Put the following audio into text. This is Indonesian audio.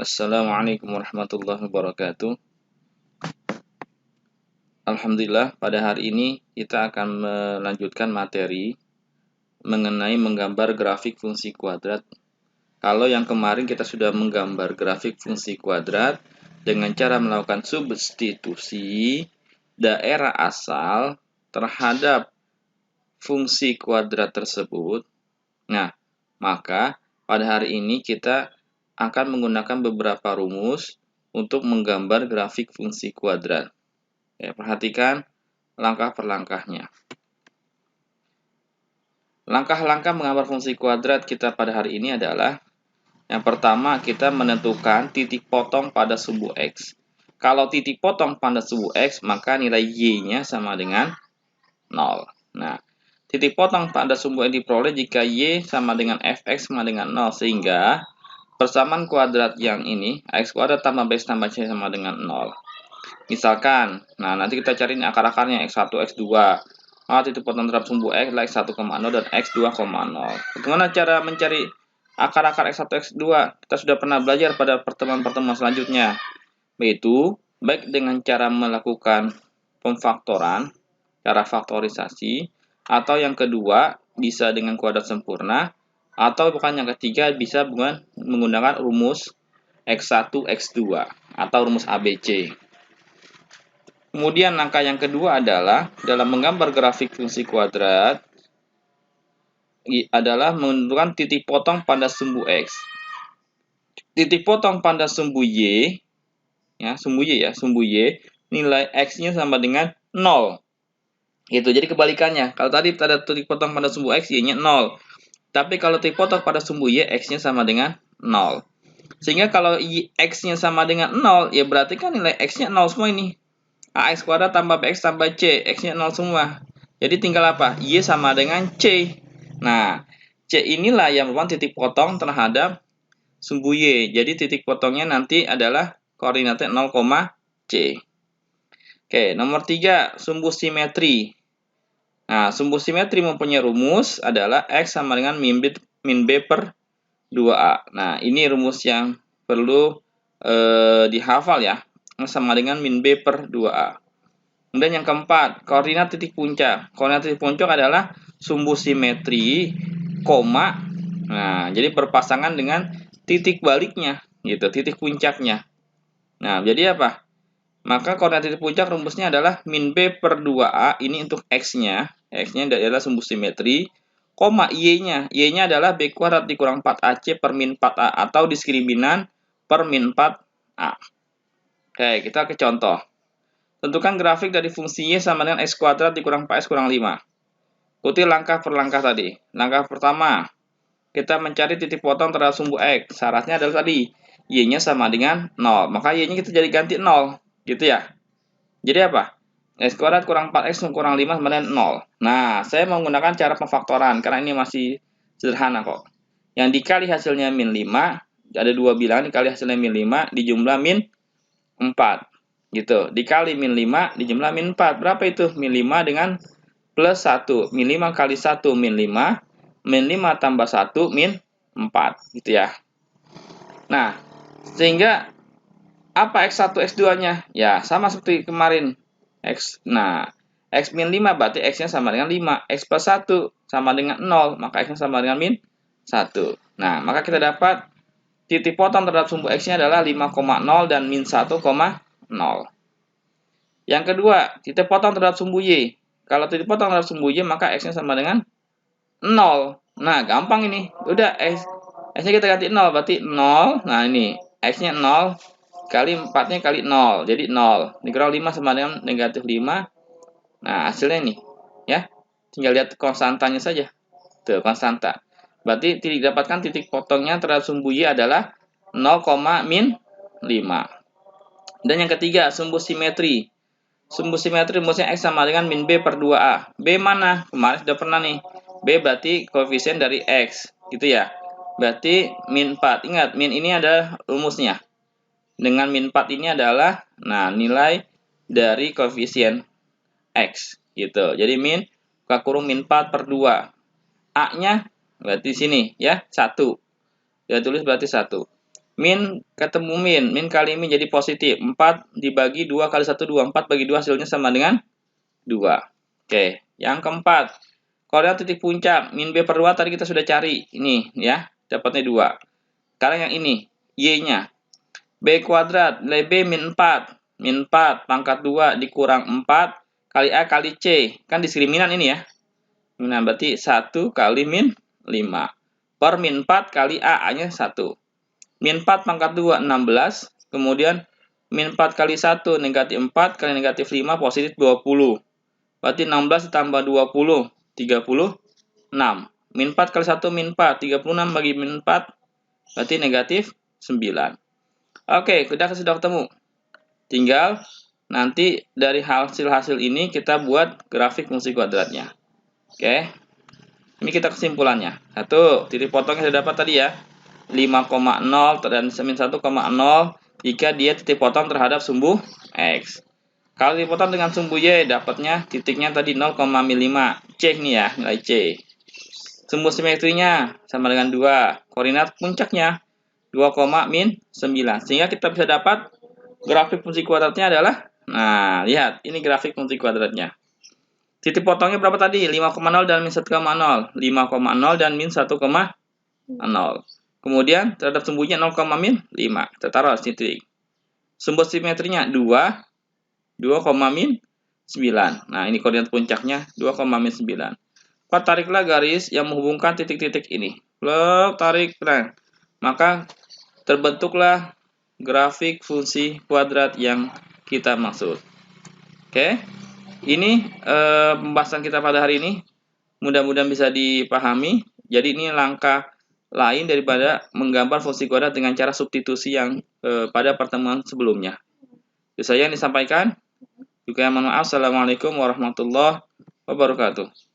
Assalamualaikum warahmatullahi wabarakatuh. Alhamdulillah, pada hari ini kita akan melanjutkan materi mengenai menggambar grafik fungsi kuadrat. Kalau yang kemarin kita sudah menggambar grafik fungsi kuadrat dengan cara melakukan substitusi daerah asal terhadap fungsi kuadrat tersebut. Nah, maka pada hari ini kita akan menggunakan beberapa rumus untuk menggambar grafik fungsi kuadrat. Ya, perhatikan langkah per langkahnya. Langkah-langkah menggambar fungsi kuadrat kita pada hari ini adalah yang pertama, kita menentukan titik potong pada sumbu X. Kalau titik potong pada sumbu X, maka nilai Y-nya sama dengan 0. Nah, titik potong pada sumbu yang diperoleh jika Y sama dengan Fx sama dengan 0, sehingga persamaan kuadrat yang ini, X kuadrat tambah Bx tambah C sama dengan 0. Misalkan, nah nanti kita cari akar-akarnya X1, X2. Titik potong terhadap sumbu X adalah X1,0 dan X2,0. Bagaimana cara mencari akar-akar X1, X2? Kita sudah pernah belajar pada pertemuan-pertemuan selanjutnya. Yaitu, baik dengan cara melakukan pemfaktoran, cara faktorisasi, atau yang kedua, bisa dengan kuadrat sempurna, atau bukan yang ketiga, bisa menggunakan rumus X1, X2, atau rumus ABC. Kemudian langkah yang kedua adalah dalam menggambar grafik fungsi kuadrat adalah menentukan titik potong pada sumbu X. Titik potong pada sumbu Y, sumbu Y, nilai X-nya sama dengan 0. Gitu. Jadi kebalikannya. Kalau tadi ada titik potong pada sumbu X, Y-nya 0. Tapi kalau titik potong pada sumbu Y, X-nya sama dengan 0. Sehingga kalau X-nya sama dengan 0, ya berarti kan nilai X-nya 0 semua ini. AX kuadrat tambah BX tambah C, X-nya 0 semua. Jadi tinggal apa? Y sama dengan C. Nah, C inilah yang merupakan titik potong terhadap sumbu Y. Jadi titik potongnya nanti adalah koordinatnya 0, C. Oke, nomor 3, sumbu simetri. Nah, sumbu simetri mempunyai rumus adalah X sama dengan min B per 2A. Nah, ini rumus yang perlu dihafal ya. Sama dengan min B per 2A. Kemudian yang keempat, koordinat titik puncak. Koordinat titik puncak adalah sumbu simetri, koma. Nah, jadi berpasangan dengan titik baliknya, gitu, titik puncaknya. Nah, jadi apa? Maka koordinat titik puncak rumusnya adalah min B per 2A, ini untuk X-nya. X-nya adalah sumbu simetri, koma Y-nya. Y-nya adalah B kuadrat dikurang 4AC per min 4A, atau diskriminan per min 4A. Oke, kita ke contoh. Tentukan grafik dari fungsi Y sama dengan X kuadrat dikurang 4X kurang 5. Ikuti langkah per langkah tadi. Langkah pertama, kita mencari titik potong terhadap sumbu X. Syaratnya adalah tadi, Y-nya sama dengan 0. Maka Y-nya kita jadi ganti 0. Gitu ya. Jadi apa? X kuadrat kurang 4X kurang 5 sama dengan 0. Nah, saya menggunakan cara pemfaktoran, karena ini masih sederhana kok. Yang dikali hasilnya min 5, ada dua bilangan, dikali hasilnya min 5, dijumlah min 4. Gitu, dikali min 5 dijumlah min 4. Berapa itu? Min 5 dengan plus 1. Min 5 kali 1 min 5. Min 5 tambah 1 min 4. Gitu ya. Nah, sehingga apa X1, X2-nya? Ya, sama seperti kemarin. Nah, X min 5 berarti X-nya sama dengan 5. X plus 1 sama dengan 0. Maka X-nya sama dengan min 1. Nah, maka kita dapat titik potong terhadap sumbu X-nya adalah 5,0 dan min 1,0. Yang kedua, titik potong terhadap sumbu Y. Kalau titik potong terhadap sumbu Y, maka X-nya sama dengan 0. Nah, gampang ini. Udah, X-nya kita ganti 0, berarti 0. Nah, ini. X-nya 0, kali 4-nya kali 0. Jadi 0. Dikurang 5 sama dengan negatif 5. Nah, hasilnya ini. Ya, tinggal lihat konstantanya saja. Tuh, konstanta. Berarti didapatkan titik potongnya terhadap sumbu Y adalah 0, min 5. Dan yang ketiga, sumbu simetri. Sumbu simetri rumusnya X sama dengan min B per 2A. B mana? Kemarin sudah pernah nih. B berarti koefisien dari X. Gitu ya. Berarti min 4. Ingat, min ini adalah rumusnya. Dengan min 4 ini adalah nilai dari koefisien X. Gitu. Jadi min, buka kurung min 4 per 2. A-nya berarti sini ya, 1. Dia tulis berarti 1. Min ketemu min kali min jadi positif. 4 dibagi 2 kali 1 2. 4 bagi 2 hasilnya sama dengan 2. Oke, yang keempat. Koordinat titik puncak min B per 2 tadi kita sudah cari. Ini ya, dapatnya 2. Sekarang yang ini, Y-nya. B kuadrat nilai B min 4. Min 4 pangkat 2 dikurang 4 kali A kali C. Kan diskriminan ini ya. Nah, berarti 1 kali min 5. Per min 4 kali A, A-nya 1. Min 4 pangkat 2, 16. Kemudian min 4 kali 1, negatif 4 kali negatif 5, positif 20. Berarti 16 ditambah 20, 36. Min 4 kali 1, min 4. 36 bagi min 4, berarti negatif 9. Oke, sudah ketemu. Tinggal nanti dari hasil-hasil ini kita buat grafik fungsi kuadratnya. Oke. Ini kita kesimpulannya. 1, titik potongnya sudah dapat tadi ya. 5,0 dan min 1,0 jika dia titik potong terhadap sumbu X. Kalau dipotong dengan sumbu Y, dapatnya titiknya tadi 0,5. C nih ya, nilai C. Sumbu simetrinya sama dengan 2. Koordinat puncaknya 2,-9. Sehingga kita bisa dapat grafik fungsi kuadratnya adalah, nah, lihat, ini grafik fungsi kuadratnya. Titik potongnya berapa tadi? 5,0 dan min 1,0. 5,0 dan min 1,0. Kemudian terhadap sumbunya 0,-5. Kita taruh di titik. Sumbu simetrinya 2, 2,-9. Nah, ini koordinat puncaknya 2,-9. Tariklah garis yang menghubungkan titik-titik ini. Tarik. Nah, maka terbentuklah grafik fungsi kuadrat yang kita maksud. Oke. Ini pembahasan kita pada hari ini. Mudah-mudahan bisa dipahami. Jadi ini langkah lain daripada menggambar fungsi kuadrat dengan cara substitusi yang pada pertemuan sebelumnya. Itu saja yang disampaikan. Juga mohon maaf. Assalamualaikum warahmatullahi wabarakatuh.